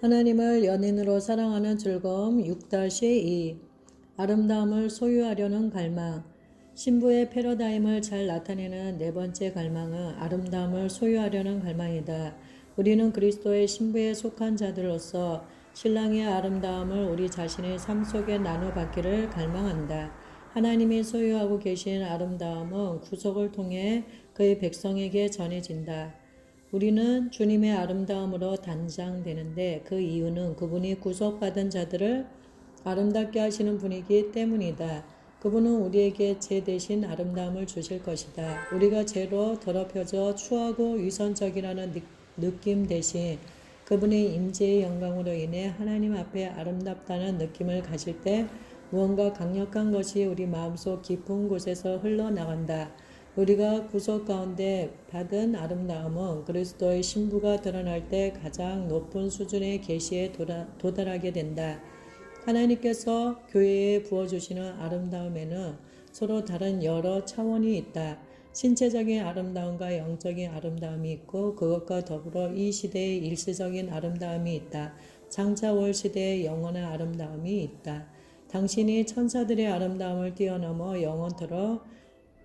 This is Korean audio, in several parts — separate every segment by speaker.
Speaker 1: 하나님을 연인으로 사랑하는 즐거움 6-2 아름다움을 소유하려는 갈망. 신부의 패러다임을 잘 나타내는 네 번째 갈망은 아름다움을 소유하려는 갈망이다. 우리는 그리스도의 신부에 속한 자들로서 신랑의 아름다움을 우리 자신의 삶 속에 나눠받기를 갈망한다. 하나님이 소유하고 계신 아름다움은 구속을 통해 그의 백성에게 전해진다. 우리는 주님의 아름다움으로 단장되는데 그 이유는 그분이 구속받은 자들을 아름답게 하시는 분이기 때문이다. 그분은 우리에게 죄 대신 아름다움을 주실 것이다. 우리가 죄로 더럽혀져 추하고 위선적이라는 느낌 대신 그분의 임재의 영광으로 인해 하나님 앞에 아름답다는 느낌을 가질 때 무언가 강력한 것이 우리 마음속 깊은 곳에서 흘러나간다. 우리가 구속 가운데 받은 아름다움은 그리스도의 신부가 드러날 때 가장 높은 수준의 계시에 도달하게 된다. 하나님께서 교회에 부어주시는 아름다움에는 서로 다른 여러 차원이 있다. 신체적인 아름다움과 영적인 아름다움이 있고 그것과 더불어 이 시대의 일시적인 아름다움이 있다. 장차 올 시대의 영원한 아름다움이 있다. 당신이 천사들의 아름다움을 뛰어넘어 영원토록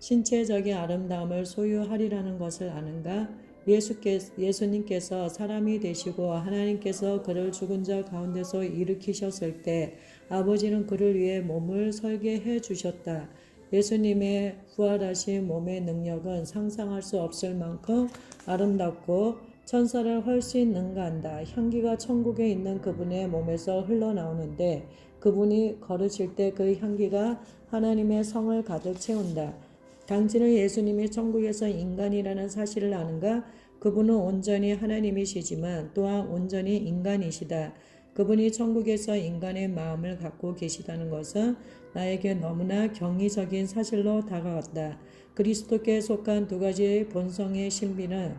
Speaker 1: 신체적인 아름다움을 소유하리라는 것을 아는가? 예수님께서 사람이 되시고 하나님께서 그를 죽은 자 가운데서 일으키셨을 때 아버지는 그를 위해 몸을 설계해 주셨다. 예수님의 부활하신 몸의 능력은 상상할 수 없을 만큼 아름답고 천사를 훨씬 능가한다. 향기가 천국에 있는 그분의 몸에서 흘러나오는데 그분이 걸으실 때 그 향기가 하나님의 성을 가득 채운다. 당신은 예수님이 천국에서 인간이라는 사실을 아는가? 그분은 온전히 하나님이시지만 또한 온전히 인간이시다. 그분이 천국에서 인간의 마음을 갖고 계시다는 것은 나에게 너무나 경이적인 사실로 다가왔다. 그리스도께 속한 두 가지의 본성의 신비는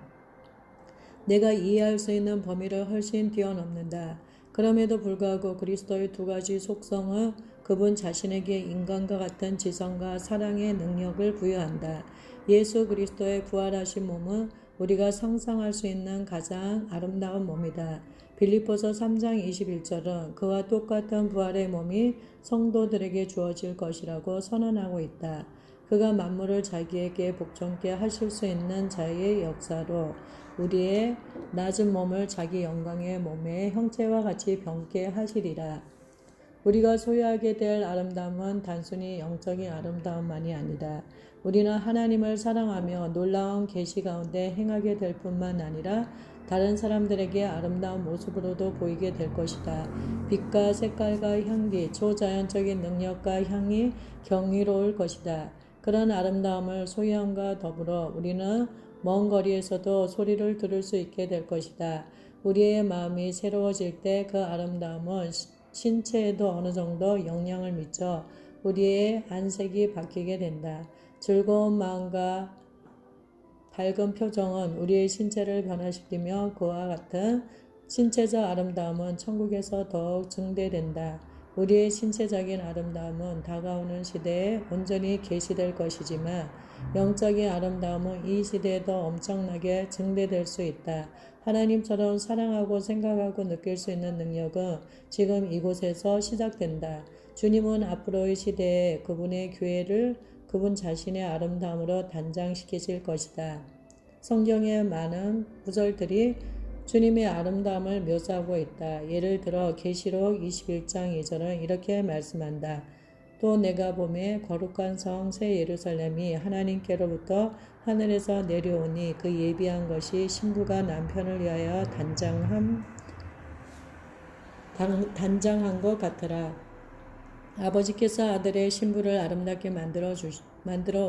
Speaker 1: 내가 이해할 수 있는 범위를 훨씬 뛰어넘는다. 그럼에도 불구하고 그리스도의 두 가지 속성은 그분 자신에게 인간과 같은 지성과 사랑의 능력을 부여한다. 예수 그리스도의 부활하신 몸은 우리가 상상할 수 있는 가장 아름다운 몸이다. 빌립보서 3장 21절은 그와 똑같은 부활의 몸이 성도들에게 주어질 것이라고 선언하고 있다. 그가 만물을 자기에게 복종케 하실 수 있는 자의 역사로 우리의 낮은 몸을 자기 영광의 몸의 형체와 같이 병케 하시리라. 우리가 소유하게 될 아름다움은 단순히 영적인 아름다움만이 아니다. 우리는 하나님을 사랑하며 놀라운 계시 가운데 행하게 될 뿐만 아니라 다른 사람들에게 아름다운 모습으로도 보이게 될 것이다. 빛과 색깔과 향기, 초자연적인 능력과 향이 경이로울 것이다. 그런 아름다움을 소유함과 더불어 우리는 먼 거리에서도 소리를 들을 수 있게 될 것이다. 우리의 마음이 새로워질 때 그 아름다움은 신체에도 어느 정도 영향을 미쳐 우리의 안색이 바뀌게 된다. 즐거운 마음과 밝은 표정은 우리의 신체를 변화시키며 그와 같은 신체적 아름다움은 천국에서 더욱 증대된다. 우리의 신체적인 아름다움은 다가오는 시대에 온전히 계시될 것이지만 영적인 아름다움은 이 시대에도 엄청나게 증대될 수 있다. 하나님처럼 사랑하고 생각하고 느낄 수 있는 능력은 지금 이곳에서 시작된다. 주님은 앞으로의 시대에 그분의 교회를 그분 자신의 아름다움으로 단장시키실 것이다. 성경의 많은 구절들이 주님의 아름다움을 묘사하고 있다. 예를 들어 계시록 21장 2절은 이렇게 말씀한다. 또 내가 보매 거룩한 성 새 예루살렘이 하나님께로부터 하늘에서 내려오니 그 예비한 것이 신부가 남편을 위하여 단장한 것 같더라. 아버지께서 아들의 신부를 아름답게 만들어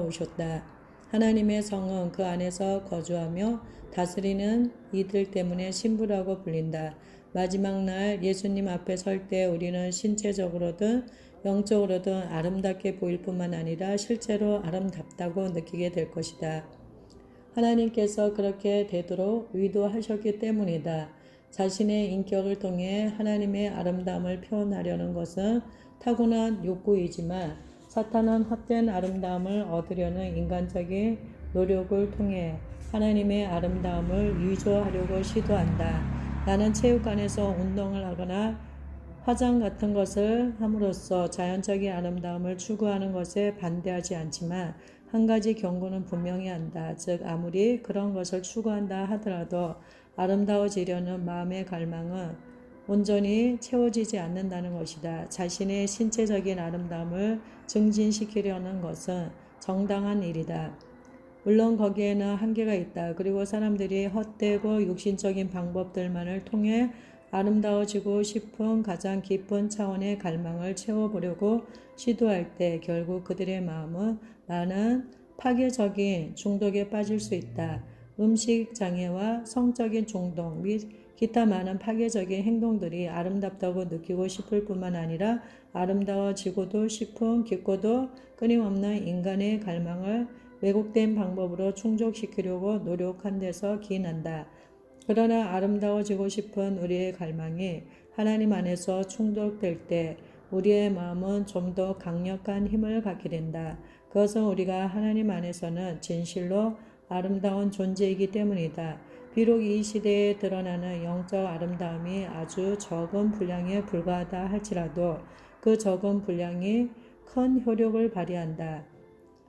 Speaker 1: 오셨다. 하나님의 성은 그 안에서 거주하며 다스리는 이들 때문에 신부라고 불린다. 마지막 날 예수님 앞에 설 때 우리는 신체적으로든 영적으로든 아름답게 보일 뿐만 아니라 실제로 아름답다고 느끼게 될 것이다. 하나님께서 그렇게 되도록 의도하셨기 때문이다. 자신의 인격을 통해 하나님의 아름다움을 표현하려는 것은 타고난 욕구이지만 사탄은 헛된 아름다움을 얻으려는 인간적인 노력을 통해 하나님의 아름다움을 위조하려고 시도한다. 나는 체육관에서 운동을 하거나 화장 같은 것을 함으로써 자연적인 아름다움을 추구하는 것에 반대하지 않지만 한 가지 경고는 분명히 한다. 즉 아무리 그런 것을 추구한다 하더라도 아름다워지려는 마음의 갈망은 온전히 채워지지 않는다는 것이다. 자신의 신체적인 아름다움을 증진시키려는 것은 정당한 일이다. 물론 거기에는 한계가 있다. 그리고 사람들이 헛되고 육신적인 방법들만을 통해 아름다워지고 싶은 가장 깊은 차원의 갈망을 채워보려고 시도할 때 결국 그들의 마음은 많은 파괴적인 중독에 빠질 수 있다. 음식 장애와 성적인 중독 및 기타 많은 파괴적인 행동들이 아름답다고 느끼고 싶을 뿐만 아니라 아름다워지고도 싶은 깊고도 끊임없는 인간의 갈망을 왜곡된 방법으로 충족시키려고 노력한 데서 기인한다. 그러나 아름다워지고 싶은 우리의 갈망이 하나님 안에서 충족될 때 우리의 마음은 좀 더 강력한 힘을 갖게 된다. 그것은 우리가 하나님 안에서는 진실로 아름다운 존재이기 때문이다. 비록 이 시대에 드러나는 영적 아름다움이 아주 적은 분량에 불과하다 할지라도 그 적은 분량이 큰 효력을 발휘한다.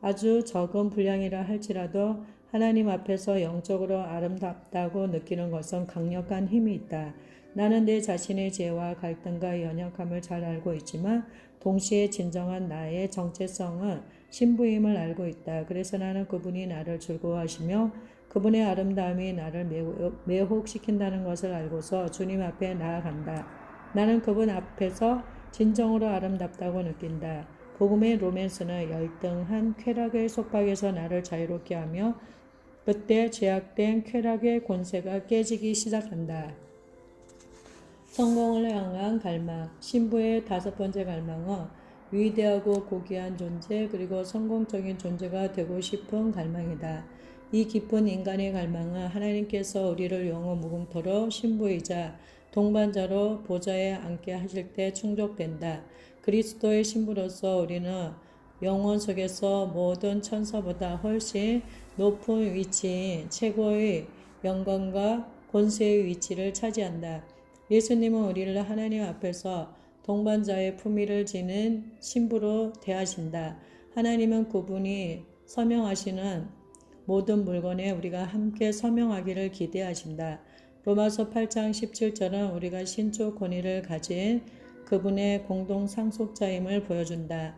Speaker 1: 아주 적은 분량이라 할지라도 하나님 앞에서 영적으로 아름답다고 느끼는 것은 강력한 힘이 있다. 나는 내 자신의 죄와 갈등과 연약함을 잘 알고 있지만 동시에 진정한 나의 정체성은 신부임을 알고 있다. 그래서 나는 그분이 나를 즐거워하시며 그분의 아름다움이 나를 매혹시킨다는 것을 알고서 주님 앞에 나아간다. 나는 그분 앞에서 진정으로 아름답다고 느낀다. 복음의 로맨스는 열등한 쾌락의 속박에서 나를 자유롭게 하며 그때 죄악된 쾌락의 권세가 깨지기 시작한다. 성공을 향한 갈망. 신부의 다섯 번째 갈망은 위대하고 고귀한 존재 그리고 성공적인 존재가 되고 싶은 갈망이다. 이 깊은 인간의 갈망은 하나님께서 우리를 영원 무궁토록 신부이자 동반자로 보좌에 앉게 하실 때 충족된다. 그리스도의 신부로서 우리는 영원 속에서 모든 천사보다 훨씬 높은 위치인 최고의 영광과 권세의 위치를 차지한다. 예수님은 우리를 하나님 앞에서 동반자의 품위를 지닌 신부로 대하신다. 하나님은 그분이 서명하시는 모든 물건에 우리가 함께 서명하기를 기대하신다. 로마서 8장 17절은 우리가 신적 권위를 가진 그분의 공동 상속자임을 보여준다.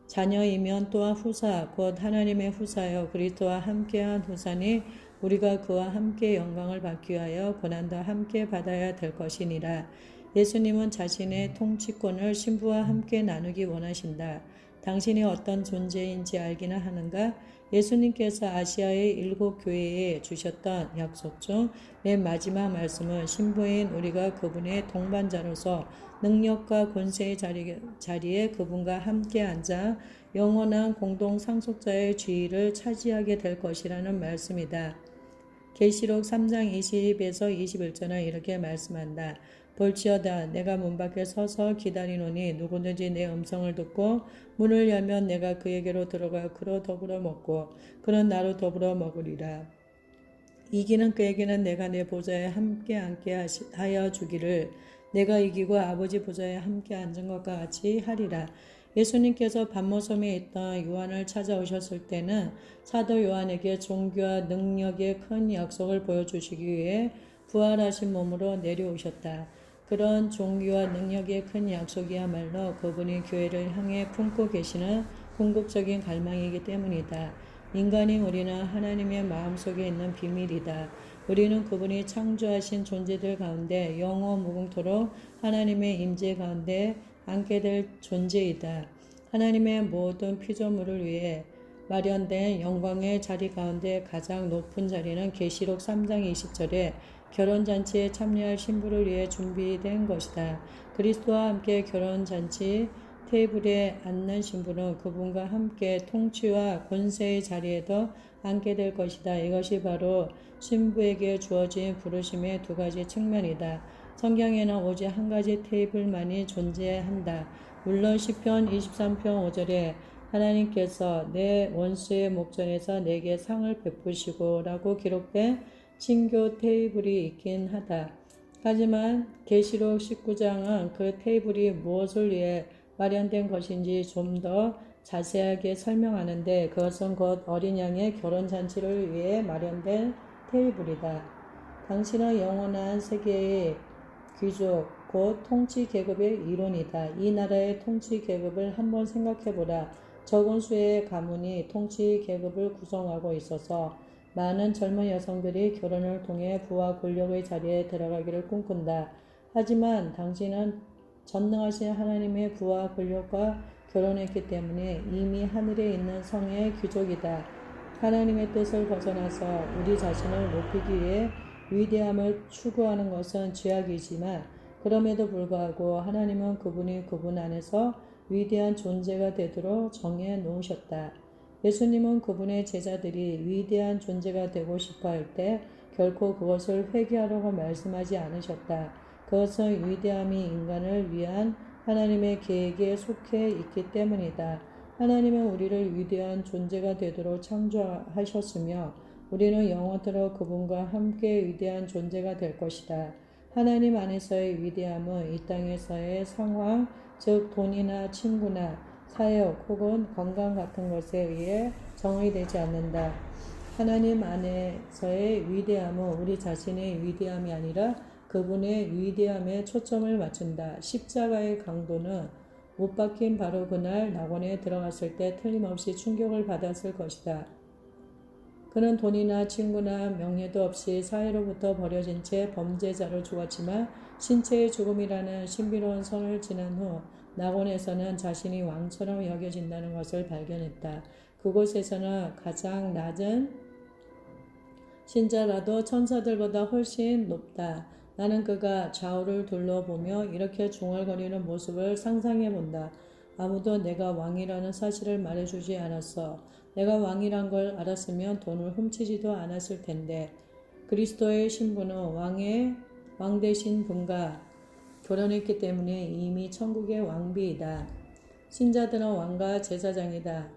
Speaker 1: 자녀이면 또한 후사, 곧 하나님의 후사여 그리스도와 함께한 후사니 우리가 그와 함께 영광을 받기 위하여 고난도 함께 받아야 될 것이니라. 예수님은 자신의 통치권을 신부와 함께 나누기 원하신다. 당신이 어떤 존재인지 알기나 하는가? 예수님께서 아시아의 7 교회에 주셨던 약속 중 맨 마지막 말씀은 신부인 우리가 그분의 동반자로서 능력과 권세의 자리에 그분과 함께 앉아 영원한 공동 상속자의 지위를 차지하게 될 것이라는 말씀이다. 계시록 3장 20에서 21절은 이렇게 말씀한다. 볼지어다 내가 문 밖에 서서 기다리노니 누구든지 내 음성을 듣고 문을 열면 내가 그에게로 들어가 그로 더불어 먹고 그는 나로 더불어 먹으리라. 이기는 그에게는 내가 내 보좌에 함께 앉게 하여 주기를 내가 이기고 아버지 보좌에 함께 앉은 것과 같이 하리라. 예수님께서 반모섬에 있던 요한을 찾아오셨을 때는 사도 요한에게 종교와 능력의 큰 약속을 보여주시기 위해 부활하신 몸으로 내려오셨다. 그런 종교와 능력의 큰 약속이야말로 그분이 교회를 향해 품고 계시는 궁극적인 갈망이기 때문이다. 인간인 우리는 하나님의 마음속에 있는 비밀이다. 우리는 그분이 창조하신 존재들 가운데 영원 무궁토록 하나님의 임재 가운데 앉게 될 존재이다. 하나님의 모든 피조물을 위해 마련된 영광의 자리 가운데 가장 높은 자리는 계시록 3장 20절에 결혼잔치에 참여할 신부를 위해 준비된 것이다. 그리스도와 함께 결혼잔치 테이블에 앉는 신부는 그분과 함께 통치와 권세의 자리에도 앉게 될 것이다. 이것이 바로 신부에게 주어진 부르심의 두 가지 측면이다. 성경에는 오직 한 가지 테이블만이 존재한다. 물론 시편 23편 5절에 하나님께서 내 원수의 목전에서 내게 상을 베푸시고 라고 기록된 신교 테이블이 있긴 하다. 하지만 계시록 19장은 그 테이블이 무엇을 위해 마련된 것인지 좀 더 자세하게 설명하는데 그것은 곧 어린 양의 결혼잔치를 위해 마련된 테이블이다. 당신은 영원한 세계의 귀족, 곧 통치 계급의 일원이다. 이 나라의 통치 계급을 한번 생각해보라. 적은 수의 가문이 통치 계급을 구성하고 있어서 많은 젊은 여성들이 결혼을 통해 부와 권력의 자리에 들어가기를 꿈꾼다. 하지만 당신은 전능하신 하나님의 부와 권력과 결혼했기 때문에 이미 하늘에 있는 성의 귀족이다. 하나님의 뜻을 벗어나서 우리 자신을 높이기 위해 위대함을 추구하는 것은 죄악이지만 그럼에도 불구하고 하나님은 그분 안에서 위대한 존재가 되도록 정해 놓으셨다. 예수님은 그분의 제자들이 위대한 존재가 되고 싶어 할 때 결코 그것을 회개하라고 말씀하지 않으셨다. 그것은 위대함이 인간을 위한 하나님의 계획에 속해 있기 때문이다. 하나님은 우리를 위대한 존재가 되도록 창조하셨으며 우리는 영원토록 그분과 함께 위대한 존재가 될 것이다. 하나님 안에서의 위대함은 이 땅에서의 상황, 즉 돈이나 친구나 사역 혹은 건강 같은 것에 의해 정의되지 않는다. 하나님 안에서의 위대함은 우리 자신의 위대함이 아니라 그분의 위대함에 초점을 맞춘다. 십자가의 강도는 못 박힌 바로 그날 낙원에 들어갔을 때 틀림없이 충격을 받았을 것이다. 그는 돈이나 친구나 명예도 없이 사회로부터 버려진 채 범죄자로 죽었지만 신체의 죽음이라는 신비로운 선을 지난 후 낙원에서는 자신이 왕처럼 여겨진다는 것을 발견했다. 그곳에서는 가장 낮은 신자라도 천사들보다 훨씬 높다. 나는 그가 좌우를 둘러보며 이렇게 중얼거리는 모습을 상상해 본다. 아무도 내가 왕이라는 사실을 말해주지 않았어. 내가 왕이란 걸 알았으면 돈을 훔치지도 않았을 텐데. 그리스도의 신부는 왕 되신 분과 결혼했기 때문에 이미 천국의 왕비이다. 신자들은 왕과 제사장이다.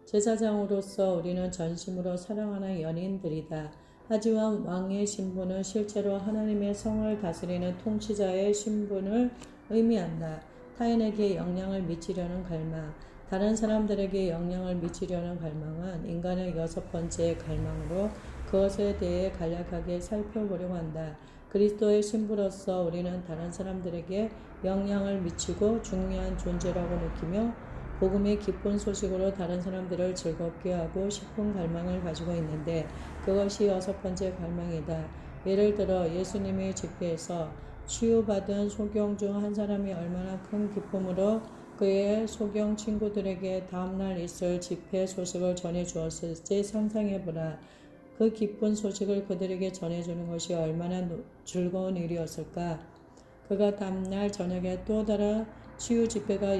Speaker 1: 제사장으로서 우리는 전심으로 사랑하는 연인들이다. 하지만 왕의 신분은 실제로 하나님의 성을 다스리는 통치자의 신분을 의미한다. 타인에게 영향을 미치려는 갈망, 다른 사람들에게 영향을 미치려는 갈망은 인간의 6번째 갈망으로 그것에 대해 간략하게 살펴보려고 한다. 그리스도의 신부로서 우리는 다른 사람들에게 영향을 미치고 중요한 존재라고 느끼며 복음의 기쁜 소식으로 다른 사람들을 즐겁게 하고 싶은 갈망을 가지고 있는데 그것이 6번째 갈망이다. 예를 들어 예수님의 집회에서 치유받은 소경 중 한 사람이 얼마나 큰 기쁨으로 그의 소경 친구들에게 다음날 있을 집회 소식을 전해주었을지 상상해보라. 그 기쁜 소식을 그들에게 전해주는 것이 얼마나 즐거운 일이었을까. 그가 다음날 저녁에 또 다른 치유 집회가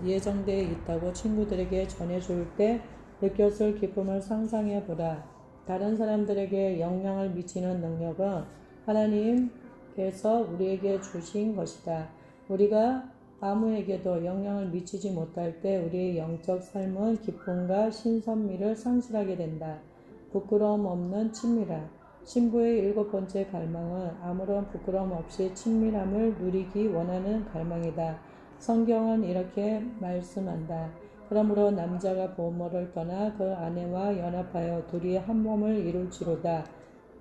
Speaker 1: 예정되어 있다고 친구들에게 전해줄 때 느꼈을 기쁨을 상상해보라. 다른 사람들에게 영향을 미치는 능력은 하나님께서 우리에게 주신 것이다. 우리가 아무에게도 영향을 미치지 못할 때 우리의 영적 삶은 기쁨과 신선미를 상실하게 된다. 부끄러움 없는 친밀함. 신부의 7번째 갈망은 아무런 부끄러움 없이 친밀함을 누리기 원하는 갈망이다. 성경은 이렇게 말씀한다. 그러므로 남자가 부모를 떠나 그 아내와 연합하여 둘이 한 몸을 이룰지로다.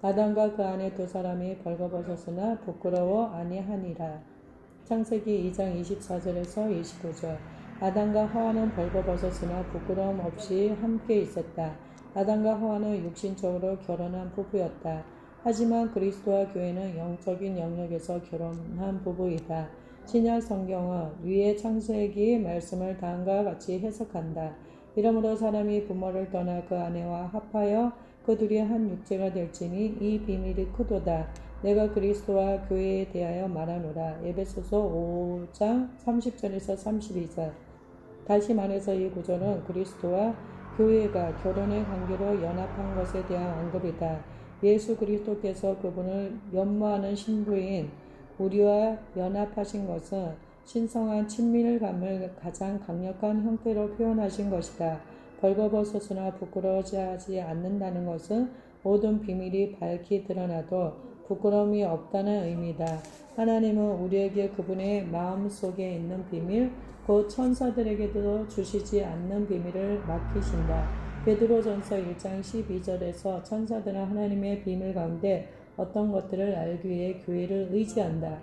Speaker 1: 아담과 그 아내 두 사람이 벌거벗었으나 부끄러워 아니하니라. 창세기 2장 24절에서 25절. 아담과 하와는 벌거벗었으나 부끄러움 없이 함께 있었다. 아담과 하와는 육신적으로 결혼한 부부였다. 하지만 그리스도와 교회는 영적인 영역에서 결혼한 부부이다. 신약 성경은 위의 창세기 말씀을 다음과 같이 해석한다. 이러므로 사람이 부모를 떠나 그 아내와 합하여 그 둘이 한 육체가 될지니 이 비밀이 크도다. 내가 그리스도와 교회에 대하여 말하노라. 에베소서 5장 30절에서 32절. 다시 말해서 이 구절은 그리스도와 교회가 결혼의 관계로 연합한 것에 대한 언급이다. 예수 그리스도께서 그분을 연모하는 신부인 우리와 연합하신 것은 신성한 친밀감을 가장 강력한 형태로 표현하신 것이다. 벌거벗었으나 부끄러워하지 않는다는 것은 모든 비밀이 밝히 드러나도 부끄러움이 없다는 의미다. 하나님은 우리에게 그분의 마음속에 있는 비밀, 곧 천사들에게도 주시지 않는 비밀을 맡기신다. 베드로전서 1장 12절에서 천사들은 하나님의 비밀 가운데 어떤 것들을 알기 위해 교회를 의지한다.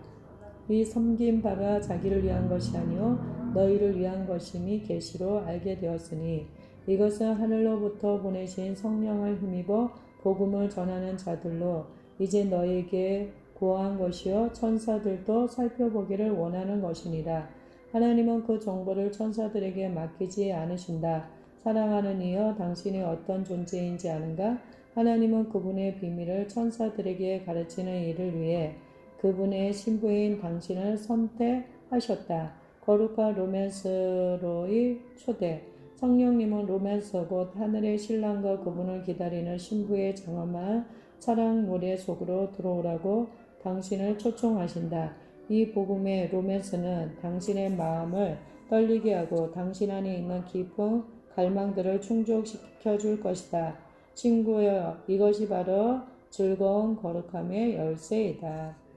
Speaker 1: 이 섬긴 바가 자기를 위한 것이 아니요 너희를 위한 것임이 계시로 알게 되었으니 이것은 하늘로부터 보내신 성령을 힘입어 복음을 전하는 자들로 이제 너희에게 고한 것이요 천사들도 살펴보기를 원하는 것이니라. 하나님은 그 정보를 천사들에게 맡기지 않으신다. 사랑하는 이여, 당신이 어떤 존재인지 아는가? 하나님은 그분의 비밀을 천사들에게 가르치는 일을 위해 그분의 신부인 당신을 선택하셨다. 거룩한 로맨스로의 초대. 성령님은 로맨스 곧 하늘의 신랑과 그분을 기다리는 신부의 장엄한 사랑 노래 속으로 들어오라고 당신을 초청하신다. 이 복음의 로맨스는 당신의 마음을 떨리게 하고 당신 안에 있는 깊은 갈망들을 충족시켜 줄 것이다. 친구여, 이것이 바로 즐거운 거룩함의 열쇠이다.